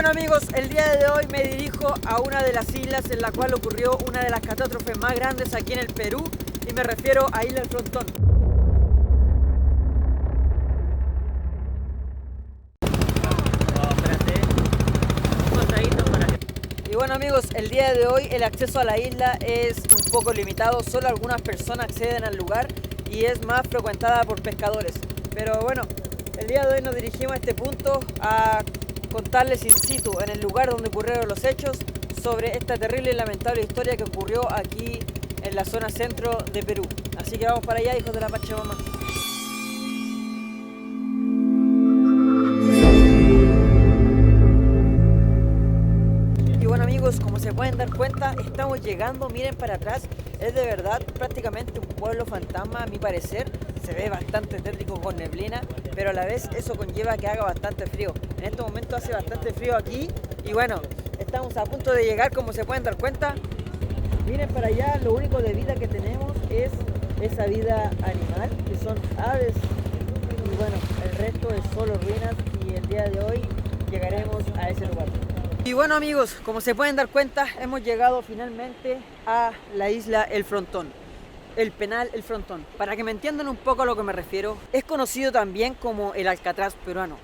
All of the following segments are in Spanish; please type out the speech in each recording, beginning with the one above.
bueno amigos, el día de hoy me dirijo a una de las islas en la cual ocurrió una de las catástrofes más grandes aquí en el Perú, y me refiero a Isla El Frontón. Y bueno amigos, el día de hoy el acceso a la isla es un poco limitado, solo algunas personas acceden al lugar y es más frecuentada por pescadores. Pero bueno, el día de hoy nos dirigimos a este punto a contarles in situ, en el lugar donde ocurrieron los hechos, sobre esta terrible y lamentable historia que ocurrió aquí en la zona centro de Perú. Así que vamos para allá, hijos de la Pachamama. Y bueno amigos, como se pueden dar cuenta, estamos llegando, miren para atrás, es de verdad prácticamente un pueblo fantasma a mi parecer. Se ve bastante tétrico con neblina, pero a la vez eso conlleva que haga bastante frío. En este momento hace bastante frío aquí y bueno, estamos a punto de llegar, como se pueden dar cuenta. Miren para allá, lo único de vida que tenemos es esa vida animal, que son aves, y bueno, el resto es solo ruinas, y el día de hoy llegaremos a ese lugar. Y bueno amigos, como se pueden dar cuenta, hemos llegado finalmente a la isla El Frontón. El penal El Frontón. Para que me entiendan un poco a lo que me refiero, es conocido también como el Alcatraz peruano,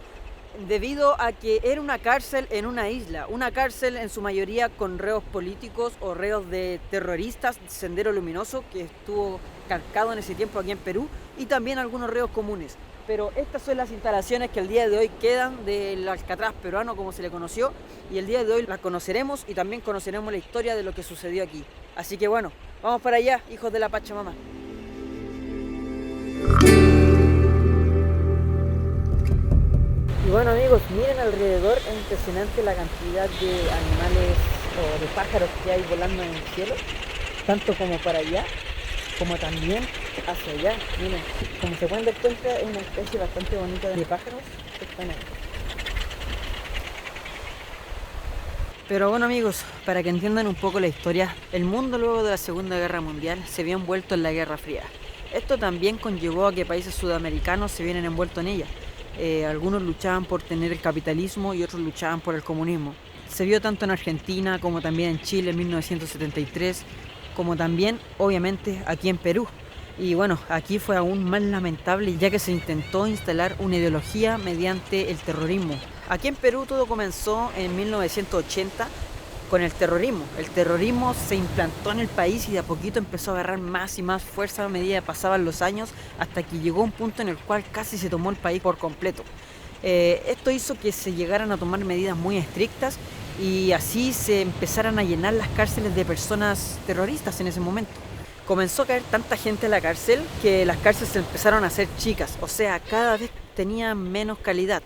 debido a que era una cárcel en una isla, una cárcel en su mayoría con reos políticos o reos de terroristas, Sendero Luminoso, que estuvo calcado en ese tiempo aquí en Perú, y también algunos reos comunes. Pero estas son las instalaciones que el día de hoy quedan del Alcatraz peruano, como se le conoció, y el día de hoy las conoceremos y también conoceremos la historia de lo que sucedió aquí. Así que bueno, vamos para allá, hijos de la Pachamama. Y bueno amigos, miren alrededor, es impresionante la cantidad de animales o de pájaros que hay volando en el cielo, tanto como para allá, como también hacia allá. Miren, como se pueden dar cuenta, es una especie bastante bonita de pájaros que están ahí. Pero bueno amigos, para que entiendan un poco la historia, el mundo luego de la Segunda Guerra Mundial se vio envuelto en la Guerra Fría. Esto también conllevó a que países sudamericanos se vieran envueltos en ella. Algunos luchaban por tener el capitalismo y otros luchaban por el comunismo. Se vio tanto en Argentina como también en Chile en 1973, como también obviamente aquí en Perú. Y bueno, aquí fue aún más lamentable, ya que se intentó instalar una ideología mediante el terrorismo. Aquí en Perú todo comenzó en 1980 con el terrorismo. El terrorismo se implantó en el país y de a poquito empezó a agarrar más y más fuerza a medida que pasaban los años, hasta que llegó un punto en el cual casi se tomó el país por completo. Esto hizo que se llegaran a tomar medidas muy estrictas y así se empezaran a llenar las cárceles de personas terroristas en ese momento. Comenzó a caer tanta gente en la cárcel que las cárceles se empezaron a hacer chicas, o sea, cada vez tenían menos calidad.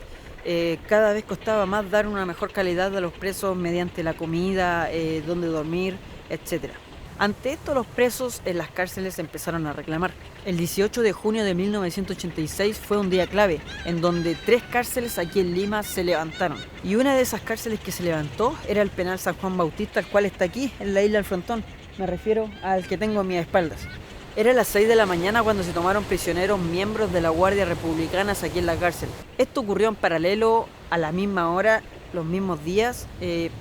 Cada vez costaba más dar una mejor calidad a los presos mediante la comida, dónde dormir, etc. Ante esto, los presos en las cárceles empezaron a reclamar. El 18 de junio de 1986 fue un día clave, en donde 3 cárceles aquí en Lima se levantaron. Y una de esas cárceles que se levantó era el penal San Juan Bautista, el cual está aquí, en la isla del Frontón. Me refiero al que tengo a mis espaldas. Era las 6 de la mañana cuando se tomaron prisioneros miembros de la Guardia Republicana aquí en la cárcel. Esto ocurrió en paralelo a la misma hora, los mismos días,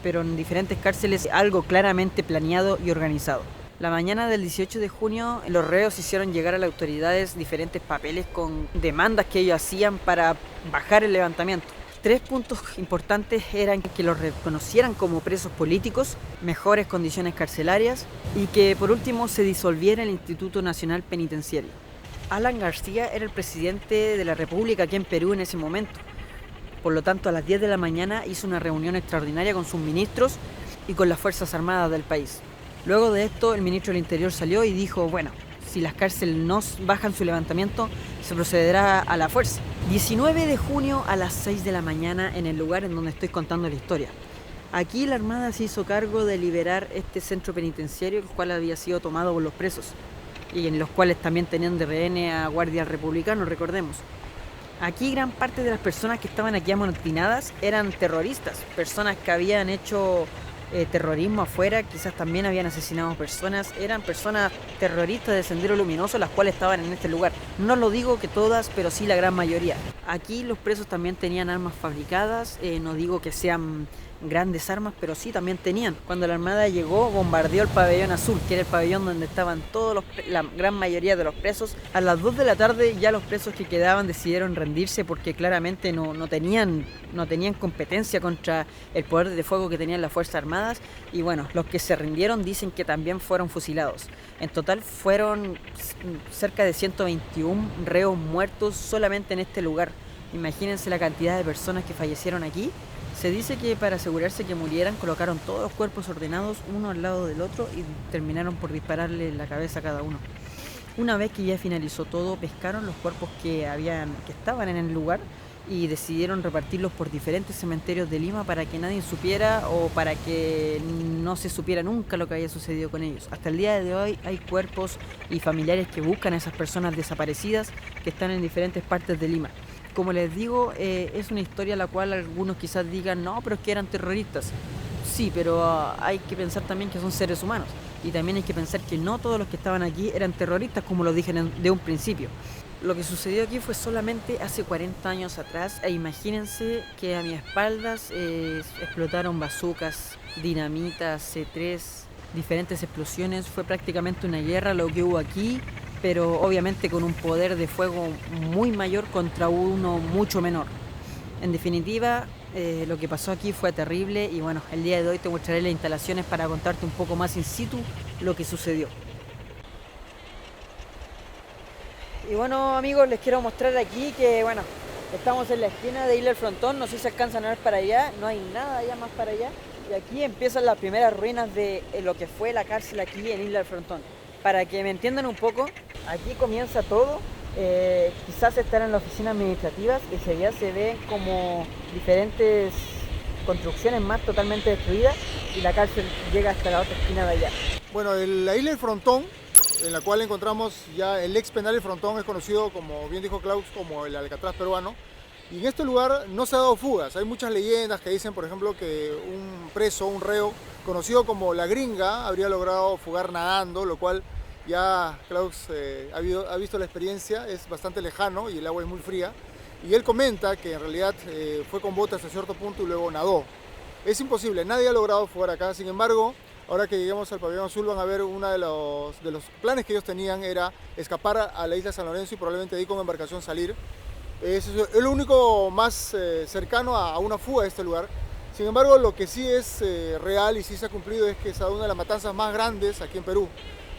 pero en diferentes cárceles, algo claramente planeado y organizado. La mañana del 18 de junio, los reos hicieron llegar a las autoridades diferentes papeles con demandas que ellos hacían para bajar el levantamiento. 3 puntos importantes eran que los reconocieran como presos políticos, mejores condiciones carcelarias y que por último se disolviera el Instituto Nacional Penitenciario. Alan García era el presidente de la República aquí en Perú en ese momento. Por lo tanto, a las 10 de la mañana hizo una reunión extraordinaria con sus ministros y con las Fuerzas Armadas del país. Luego de esto, el ministro del Interior salió y dijo, bueno, si las cárceles no bajan su levantamiento, se procederá a la fuerza. 19 de junio a las 6 de la mañana en el lugar en donde estoy contando la historia. Aquí la Armada se hizo cargo de liberar este centro penitenciario, el cual había sido tomado por los presos y en los cuales también tenían de rehén a guardias republicanos, recordemos. Aquí gran parte de las personas que estaban aquí amotinadas eran terroristas, personas que habían hecho terrorismo afuera, quizás también habían asesinado personas, eran personas terroristas de Sendero Luminoso las cuales estaban en este lugar. No lo digo que todas, pero sí la gran mayoría. Aquí los presos también tenían armas fabricadas, no digo que sean grandes armas, pero sí también tenían. Cuando la Armada llegó, bombardeó el pabellón azul, que era el pabellón donde estaban la gran mayoría de los presos. A las 2 de la tarde ya los presos que quedaban decidieron rendirse porque claramente no tenían competencia contra el poder de fuego que tenían las Fuerzas Armadas. Y bueno, los que se rindieron dicen que también fueron fusilados. En total fueron cerca de 121 reos muertos solamente en este lugar. Imagínense la cantidad de personas que fallecieron aquí. Se dice que para asegurarse que murieran colocaron todos los cuerpos ordenados uno al lado del otro y terminaron por dispararle la cabeza a cada uno. Una vez que ya finalizó todo, pescaron los cuerpos que estaban en el lugar y decidieron repartirlos por diferentes cementerios de Lima para que nadie supiera o para que no se supiera nunca lo que había sucedido con ellos. Hasta el día de hoy hay cuerpos y familiares que buscan a esas personas desaparecidas que están en diferentes partes de Lima. Como les digo, es una historia la cual algunos quizás digan, no, pero es que eran terroristas. Sí, pero hay que pensar también que son seres humanos. Y también hay que pensar que no todos los que estaban aquí eran terroristas, como lo dije de un principio. Lo que sucedió aquí fue solamente hace 40 años atrás, e imagínense que a mis espaldas explotaron bazucas, dinamitas, C3, diferentes explosiones. Fue prácticamente una guerra lo que hubo aquí, pero obviamente con un poder de fuego muy mayor contra uno mucho menor. En definitiva, lo que pasó aquí fue terrible y bueno, el día de hoy te mostraré las instalaciones para contarte un poco más in situ lo que sucedió. Y bueno amigos, les quiero mostrar aquí que bueno, estamos en la esquina de Isla El Frontón, no sé si se alcanzan a ver para allá, no hay nada allá más para allá. Y aquí empiezan las primeras ruinas de lo que fue la cárcel aquí en Isla El Frontón. Para que me entiendan un poco, aquí comienza todo, quizás estar en la oficina administrativas y si allá se ven como diferentes construcciones más totalmente destruidas y la cárcel llega hasta la otra esquina de allá. Bueno, la Isla El Frontón, en la cual encontramos ya el ex penal El Frontón, es conocido, como bien dijo Klaus, como el Alcatraz peruano. Y en este lugar no se ha dado fugas. Hay muchas leyendas que dicen, por ejemplo, que un preso, un reo, conocido como La Gringa, habría logrado fugar nadando, lo cual ya Klaus ha visto la experiencia, es bastante lejano y el agua es muy fría. Y él comenta que en realidad fue con bote hasta cierto punto y luego nadó. Es imposible, nadie ha logrado fugar acá. Sin embargo, ahora que lleguemos al pabellón azul van a ver uno de los planes que ellos tenían era escapar a la isla San Lorenzo y probablemente de ahí con embarcación salir. Es lo único más cercano a una fuga de este lugar. Sin embargo, lo que sí es real y sí se ha cumplido es que es una de las matanzas más grandes aquí en Perú.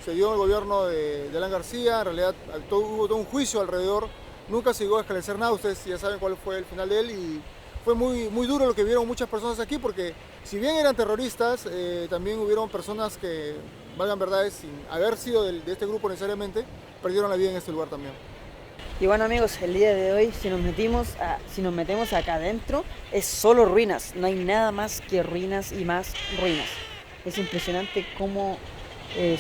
Se dio en el gobierno de Alan García, en realidad hubo todo un juicio alrededor, nunca se llegó a esclarecer nada, ustedes ya saben cuál fue el final de él y fue muy duro lo que vieron muchas personas aquí porque si bien eran terroristas, también hubieron personas que, valgan verdades, sin haber sido de este grupo necesariamente, perdieron la vida en este lugar también. Y bueno amigos, el día de hoy si nos metemos acá adentro es solo ruinas, no hay nada más que ruinas y más ruinas. Es impresionante cómo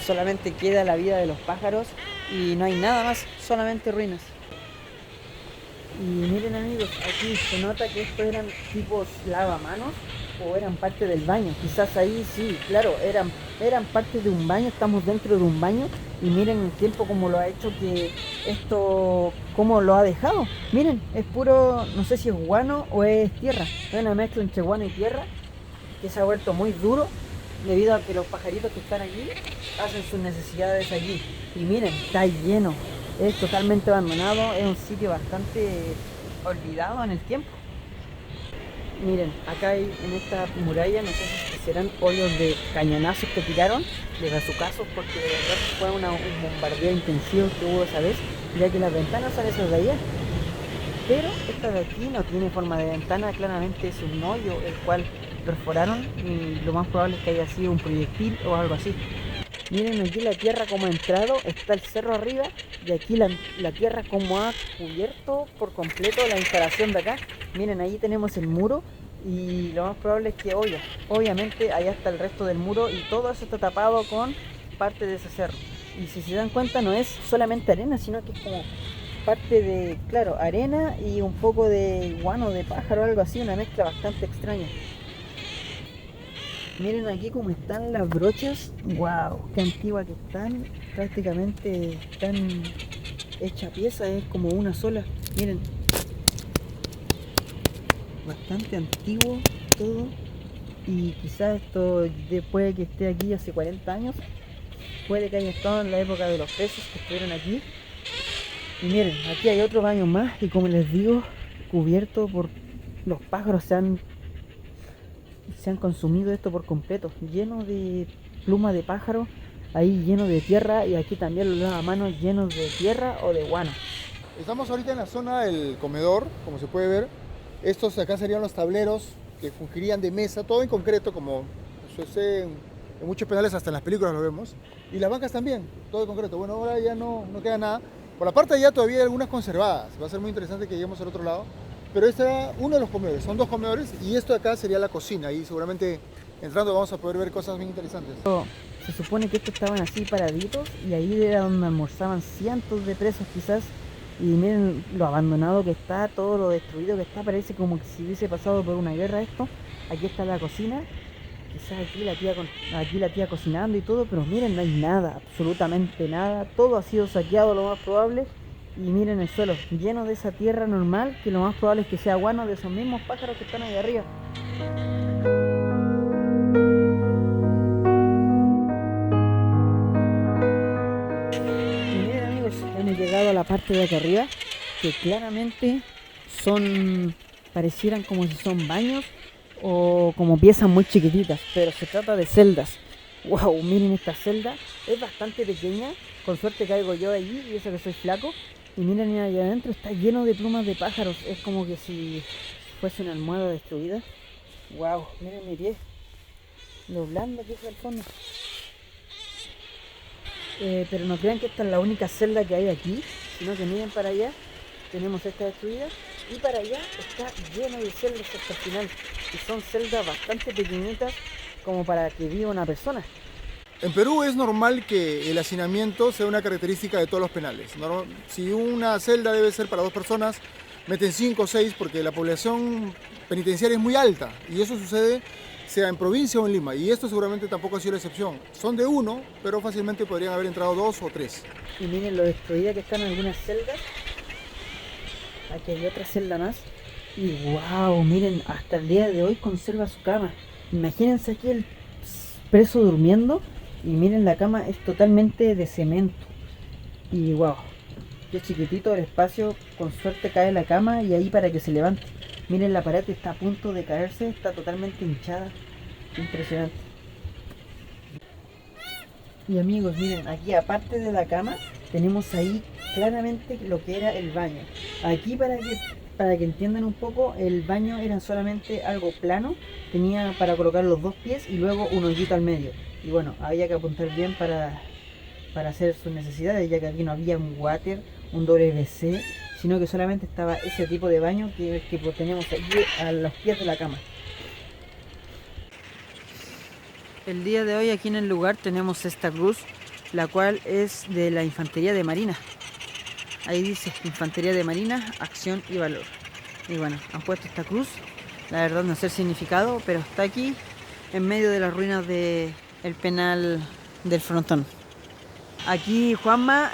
solamente queda la vida de los pájaros y no hay nada más, solamente ruinas. Y miren amigos, aquí se nota que estos eran tipos lavamanos o eran parte del baño. Quizás ahí sí, claro, eran parte de un baño, estamos dentro de un baño y miren el tiempo como lo ha hecho que esto, cómo lo ha dejado. Miren, es puro, no sé si es guano o es tierra, es una mezcla entre guano y tierra que se ha vuelto muy duro debido a que los pajaritos que están aquí hacen sus necesidades aquí. Y miren, está lleno, es totalmente abandonado, es un sitio bastante olvidado en el tiempo. Miren, acá hay en esta muralla, no sé si serán hoyos de cañonazos que tiraron, de bazucazos, porque de verdad fue un bombardeo intensivo que hubo esa vez, ya que las ventanas son esas de allá. Pero esta de aquí no tiene forma de ventana, claramente es un hoyo el cual perforaron y lo más probable es que haya sido un proyectil o algo así. Miren aquí la tierra como ha entrado, está el cerro arriba y aquí la tierra como ha cubierto por completo la instalación de acá. Miren, ahí tenemos el muro y lo más probable es que obviamente allá está el resto del muro y todo eso está tapado con parte de ese cerro. Y si se dan cuenta no es solamente arena, sino que es como parte de, claro, arena y un poco de guano de pájaro o algo así, una mezcla bastante extraña. Miren aquí cómo están las brochas, wow, qué antigua que están, prácticamente están hecha pieza, es como una sola, miren, bastante antiguo todo, Y quizás esto puede que esté aquí hace 40 años. Puede que haya estado en la época de los peces que estuvieron aquí. Y miren, aquí hay otro baño más y como les digo, cubierto por los pájaros. Se han consumido esto por completo, lleno de plumas de pájaro, ahí lleno de tierra, y aquí también los lavamanos llenos de tierra o de guano. Estamos ahorita en la zona del comedor, como se puede ver. Estos de acá serían los tableros que fungirían de mesa, todo en concreto, como sucede en muchos penales, hasta en las películas lo vemos. Y las bancas también, todo en concreto. Bueno, ahora ya no queda nada. Por la parte de allá todavía hay algunas conservadas. Va a ser muy interesante que lleguemos al otro lado. Pero este era uno de los comedores, son 2 comedores y esto de acá sería la cocina. Y seguramente entrando vamos a poder ver cosas bien interesantes. Se supone que estos estaban así paraditos y ahí era donde almorzaban cientos de presos quizás. Y miren lo abandonado que está, todo lo destruido que está, parece como que si hubiese pasado por una guerra esto. Aquí está la cocina, quizás aquí la tía cocinando y todo, pero miren, no hay nada, absolutamente nada, todo ha sido saqueado lo más probable. Y miren el suelo, lleno de esa tierra normal, que lo más probable es que sea guano de esos mismos pájaros que están ahí arriba. Hemos llegado a la parte de acá arriba, que claramente parecieran como si son baños o como piezas muy chiquititas, pero se trata de celdas. Wow, miren esta celda, es bastante pequeña, con suerte caigo yo allí y eso que soy flaco. Y miren allá adentro, está lleno de plumas de pájaros, es como que si fuese una almohada destruida. Wow, miren mi pie, lo blando que es al fondo. Pero no crean que esta es la única celda que hay aquí, sino que miren para allá, tenemos esta destruida, y para allá está lleno de celdas hasta el final, y son celdas bastante pequeñitas como para que viva una persona. En Perú es normal que el hacinamiento sea una característica de todos los penales. Si una celda debe ser para 2 personas, meten 5 o 6 porque la población penitenciaria es muy alta, y eso sucede sea en provincia o en Lima, y esto seguramente tampoco ha sido la excepción. Son de 1, pero fácilmente podrían haber entrado 2 o 3. Y miren lo destruida que están algunas celdas. Aquí hay otra celda más. Y wow, miren, hasta el día de hoy conserva su cama. Imagínense aquí el preso durmiendo, y miren la cama es totalmente de cemento. Y wow, qué chiquitito el espacio, con suerte cae la cama y ahí para que se levante. Miren, la pared está a punto de caerse, está totalmente hinchada. Impresionante. Y amigos, miren, aquí aparte de la cama, tenemos ahí claramente lo que era el baño. Aquí para que entiendan un poco, el baño era solamente algo plano. Tenía para colocar los 2 pies y luego un hoyito al medio. Y bueno, había que apuntar bien para hacer sus necesidades, ya que aquí no había un water, un WC, sino que solamente estaba ese tipo de baño que tenemos aquí a los pies de la cama. El día de hoy aquí en el lugar tenemos esta cruz, la cual es de la Infantería de Marina. Ahí dice Infantería de Marina, Acción y Valor. Y bueno, han puesto esta cruz, la verdad no sé el significado, pero está aquí en medio de las ruinas del penal del Frontón. Aquí Juanma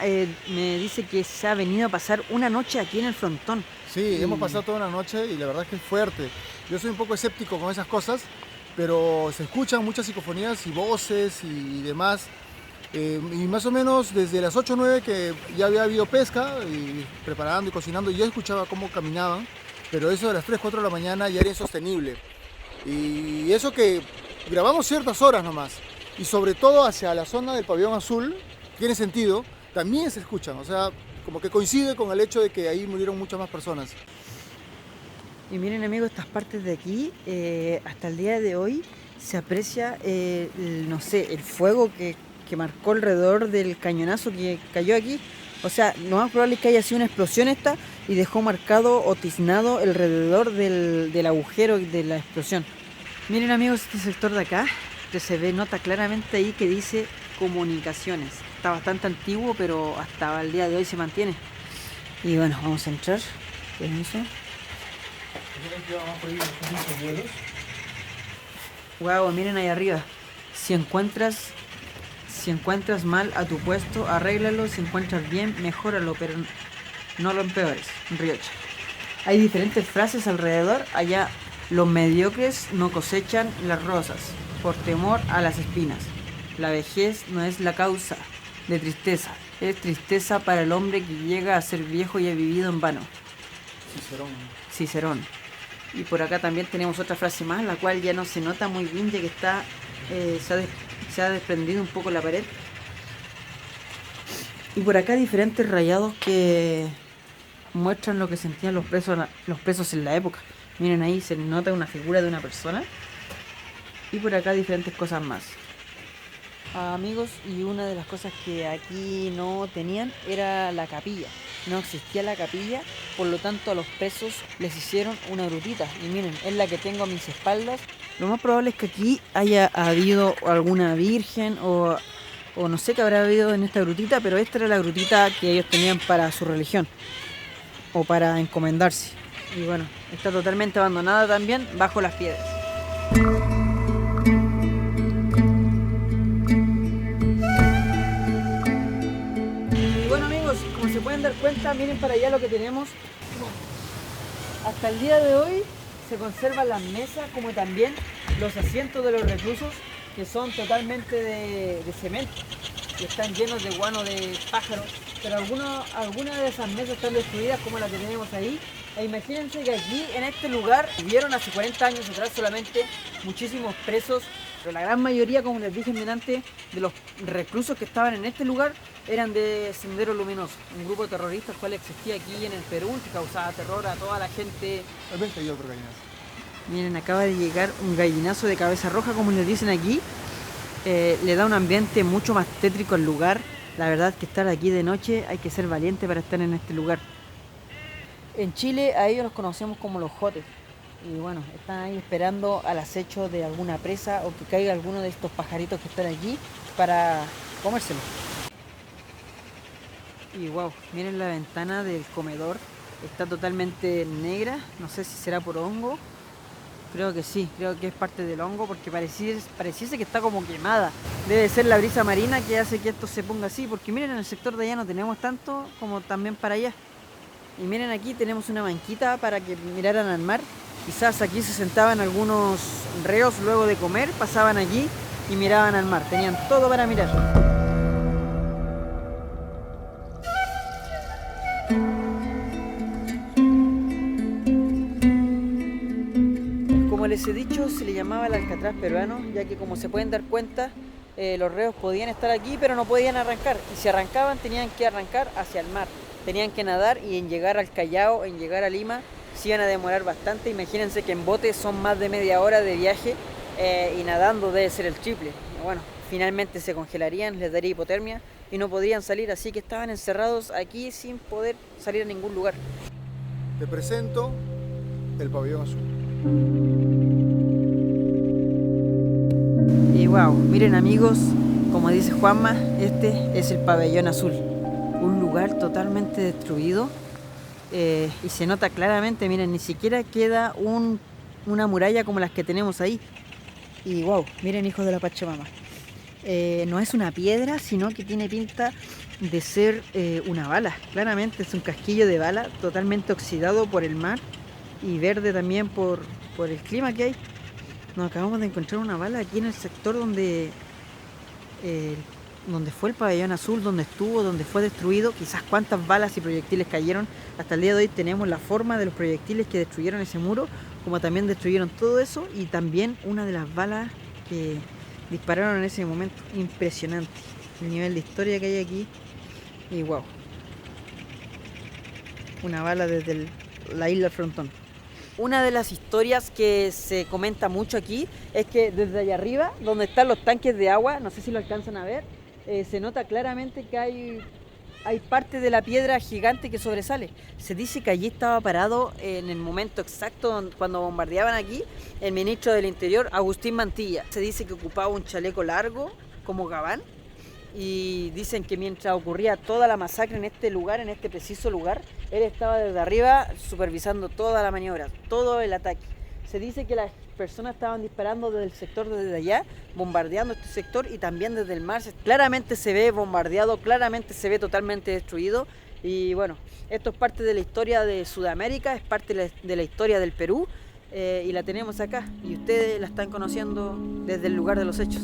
me dice que se ha venido a pasar una noche aquí en el Frontón. Sí, hemos pasado toda una noche y la verdad es que es fuerte. Yo soy un poco escéptico con esas cosas, pero se escuchan muchas psicofonías y voces y demás. Y más o menos desde las 8 o 9 que ya había habido pesca, y preparando y cocinando, y yo escuchaba cómo caminaban, pero eso de las 3, 4 de la mañana ya era insostenible. Y eso que grabamos ciertas horas nomás, y sobre todo hacia la zona del pabellón azul, tiene sentido, también se escuchan, o sea, como que coincide con el hecho de que ahí murieron muchas más personas. Y miren amigos, estas partes de aquí, hasta el día de hoy se aprecia, no sé, el fuego que marcó alrededor del cañonazo que cayó aquí. O sea, lo más probable es que haya sido una explosión esta y dejó marcado o tiznado alrededor del agujero de la explosión. Miren amigos, este sector de acá, que se ve, nota claramente ahí que dice comunicaciones. Está bastante antiguo, pero hasta el día de hoy se mantiene. Y bueno, vamos a entrar. Permiso. Wow, miren ahí arriba. Si encuentras mal a tu puesto, arréglalo. Si encuentras bien, mejóralo, pero no lo empeores. Riocha. Hay diferentes frases alrededor. Allá Los mediocres no cosechan las rosas por temor a las espinas. La vejez no es la causa de tristeza, es tristeza para el hombre que llega a ser viejo y ha vivido en vano. Cicerón. Y por acá también tenemos otra frase más, la cual ya no se nota muy bien, ya que está se ha desprendido un poco la pared. Y por acá diferentes rayados que muestran lo que sentían los presos en la época. Miren, ahí se nota una figura de una persona. Y por acá diferentes cosas más. Amigos, y una de las cosas que aquí no tenían era la capilla. No existía la capilla, por lo tanto a los presos les hicieron una grutita. Y miren, es la que tengo a mis espaldas. Lo más probable es que aquí haya habido alguna virgen o no sé qué habrá habido en esta grutita, pero esta era la grutita que ellos tenían para su religión o para encomendarse. Y bueno, está totalmente abandonada también bajo las piedras. Y bueno amigos, como se pueden dar cuenta, miren para allá lo que tenemos. Hasta el día de hoy se conservan las mesas como también los asientos de los reclusos, que son totalmente de cemento y están llenos de guano de pájaros, pero algunas de esas mesas están destruidas como la que tenemos ahí. E imagínense que aquí en este lugar vivieron hace 40 años atrás solamente muchísimos presos, pero la gran mayoría, como les dije delante, de los reclusos que estaban en este lugar eran de Sendero Luminoso, un grupo de terroristas cual existía aquí en el Perú, que causaba terror a toda la gente. Tal vez hay otro gallinazo. Miren, acaba de llegar un gallinazo de cabeza roja, como les dicen aquí. Le da un ambiente mucho más tétrico al lugar. La verdad es que estar aquí de noche hay que ser valiente para estar en este lugar. En Chile a ellos los conocemos como los jotes. Y bueno, están ahí esperando al acecho de alguna presa o que caiga alguno de estos pajaritos que están aquí para comérselo. Y wow, miren la ventana del comedor. Está totalmente negra. No sé si será por hongo. Creo que sí, creo que es parte del hongo porque pareciese que está como quemada. Debe ser la brisa marina que hace que esto se ponga así, porque miren, en el sector de allá no tenemos tanto como también para allá. Y miren, aquí tenemos una banquita para que miraran al mar. Quizás aquí se sentaban algunos reos luego de comer, pasaban allí y miraban al mar. Tenían todo para mirar. Como les he dicho, se le llamaba el Alcatraz peruano, ya que como se pueden dar cuenta, los reos podían estar aquí, pero no podían arrancar. Y si arrancaban, tenían que arrancar hacia el mar. Tenían que nadar y en llegar al Callao, en llegar a Lima, se iban a demorar bastante. Imagínense que en bote son más de media hora de viaje y nadando debe ser el triple. Bueno, finalmente se congelarían, les daría hipotermia y no podrían salir, así que estaban encerrados aquí sin poder salir a ningún lugar. Te presento el pabellón azul. Y wow, miren amigos, como dice Juanma, este es el pabellón azul. Un lugar totalmente destruido y se nota claramente, miren, ni siquiera queda una muralla como las que tenemos ahí. Y wow, miren, hijos de la Pachamama. No es una piedra, sino que tiene pinta de ser una bala. Claramente es un casquillo de bala totalmente oxidado por el mar y verde también por el clima que hay. Nos acabamos de encontrar una bala aquí en el sector donde fue el pabellón azul, donde fue destruido. Quizás cuántas balas y proyectiles cayeron. Hasta el día de hoy tenemos la forma de los proyectiles que destruyeron ese muro, como también destruyeron todo eso, y también una de las balas que dispararon en ese momento. Impresionante el nivel de historia que hay aquí. Y wow, una bala desde la isla del Frontón. Una de las historias que se comenta mucho aquí es que desde allá arriba, donde están los tanques de agua, no sé si lo alcanzan a ver, se nota claramente que hay parte de la piedra gigante que sobresale. Se dice que allí estaba parado en el momento exacto cuando bombardeaban aquí el ministro del Interior, Agustín Mantilla. Se dice que ocupaba un chaleco largo como gabán y dicen que mientras ocurría toda la masacre en este lugar, en este preciso lugar, él estaba desde arriba supervisando toda la maniobra, todo el ataque. Se dice que las personas estaban disparando desde el sector desde allá, bombardeando este sector, y también desde el mar. Claramente se ve bombardeado, claramente se ve totalmente destruido. Y bueno, esto es parte de la historia de Sudamérica, es parte de la historia del Perú. y la tenemos acá y ustedes la están conociendo desde el lugar de los hechos.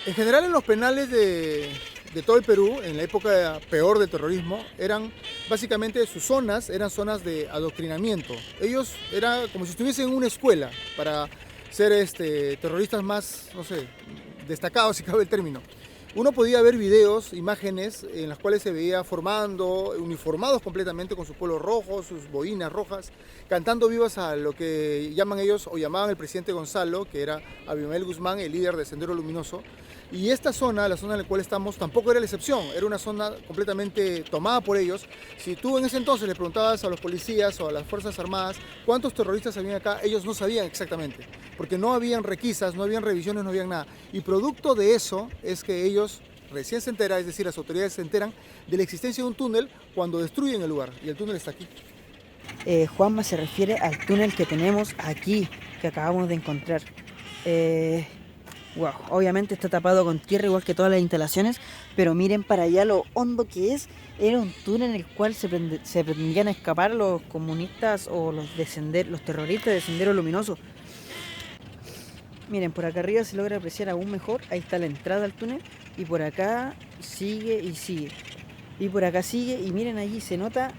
En general en los penales de todo el Perú, en la época peor del terrorismo, eran básicamente sus zonas, eran zonas de adoctrinamiento. Ellos era como si estuviesen en una escuela para ser terroristas más, no sé, destacados, si cabe el término. Uno podía ver videos, imágenes en las cuales se veía formando, uniformados completamente con sus polos rojos, sus boinas rojas, cantando vivas a lo que llaman ellos o llamaban el presidente Gonzalo, que era Abimael Guzmán, el líder de Sendero Luminoso. Y esta zona, la zona en la cual estamos, tampoco era la excepción, era una zona completamente tomada por ellos. Si tú en ese entonces le preguntabas a los policías o a las Fuerzas Armadas cuántos terroristas habían acá, ellos no sabían exactamente, porque no habían requisas, no habían revisiones, no habían nada. Y producto de eso es que ellos recién se enteran, es decir, las autoridades se enteran de la existencia de un túnel cuando destruyen el lugar, y el túnel está aquí. Juanma se refiere al túnel que tenemos aquí, que acabamos de encontrar. Wow, obviamente está tapado con tierra igual que todas las instalaciones, pero miren para allá lo hondo que es. Era un túnel en el cual se pretendían escapar los comunistas o los terroristas de Sendero Luminoso. Miren, por acá arriba se logra apreciar aún mejor. Ahí está la entrada al túnel y por acá sigue y sigue. Y por acá sigue y miren allí se nota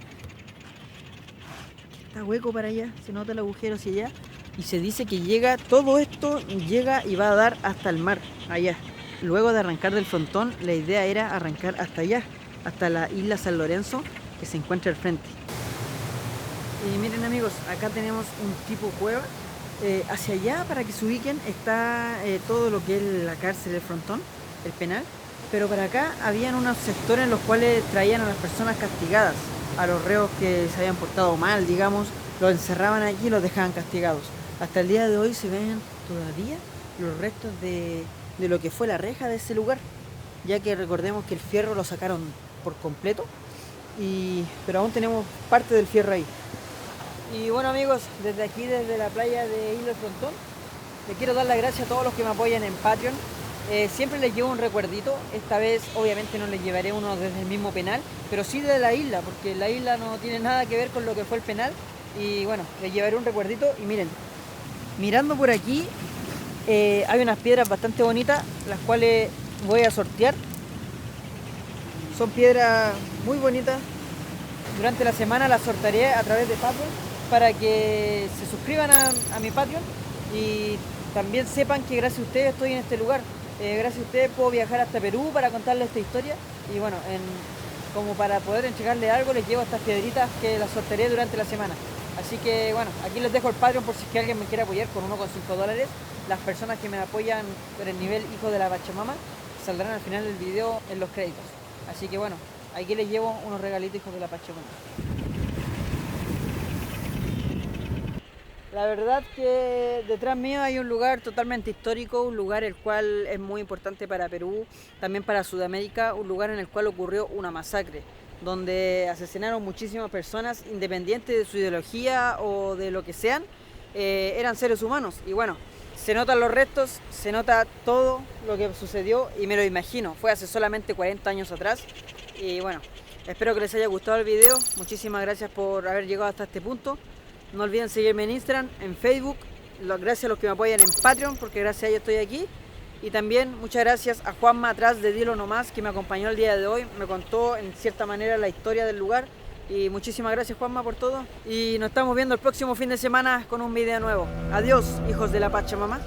que está hueco para allá, se nota el agujero hacia allá. Y se dice que todo esto llega y va a dar hasta el mar, allá. Luego de arrancar del frontón, la idea era arrancar hasta allá, hasta la isla San Lorenzo, que se encuentra al frente. Y miren amigos, acá tenemos un tipo cueva. Hacia allá, para que se ubiquen, está todo lo que es la cárcel del frontón, el penal. Pero para acá habían unos sectores en los cuales traían a las personas castigadas, a los reos que se habían portado mal, digamos, los encerraban allí y los dejaban castigados. Hasta el día de hoy se ven todavía los restos de lo que fue la reja de ese lugar, ya que recordemos que el fierro lo sacaron por completo, pero aún tenemos parte del fierro ahí. Y bueno amigos, desde aquí, desde la playa de Isla del Frontón, les quiero dar las gracias a todos los que me apoyan en Patreon. Siempre les llevo un recuerdito, esta vez obviamente no les llevaré uno desde el mismo penal, pero sí de la isla, porque la isla no tiene nada que ver con lo que fue el penal. Y bueno, les llevaré un recuerdito y miren, mirando por aquí hay unas piedras bastante bonitas, las cuales voy a sortear. Son piedras muy bonitas. Durante la semana las sortearé a través de Patreon para que se suscriban a mi Patreon y también sepan que gracias a ustedes estoy en este lugar. Gracias a ustedes puedo viajar hasta Perú para contarles esta historia y bueno, como para poder entregarles algo les llevo estas piedritas que las sortearé durante la semana. Así que bueno, aquí les dejo el Patreon por si es que alguien me quiere apoyar con $1,5. Las personas que me apoyan por el nivel Hijo de la Pachamama saldrán al final del video en los créditos. Así que bueno, aquí les llevo unos regalitos Hijos de la Pachamama. La verdad que detrás mío hay un lugar totalmente histórico, un lugar el cual es muy importante para Perú, también para Sudamérica, un lugar en el cual ocurrió una masacre, donde asesinaron muchísimas personas, independiente de su ideología o de lo que sean, eran seres humanos. Y bueno, se notan los restos, se nota todo lo que sucedió y me lo imagino, fue hace solamente 40 años atrás. Y bueno, espero que les haya gustado el video, muchísimas gracias por haber llegado hasta este punto. No olviden seguirme en Instagram, en Facebook, gracias a los que me apoyan en Patreon, porque gracias a ellos estoy aquí. Y también muchas gracias a Juanma atrás de Dilo Nomás, que me acompañó el día de hoy, me contó en cierta manera la historia del lugar. Y muchísimas gracias Juanma por todo. Y nos estamos viendo el próximo fin de semana con un video nuevo. Adiós, hijos de la Pachamama.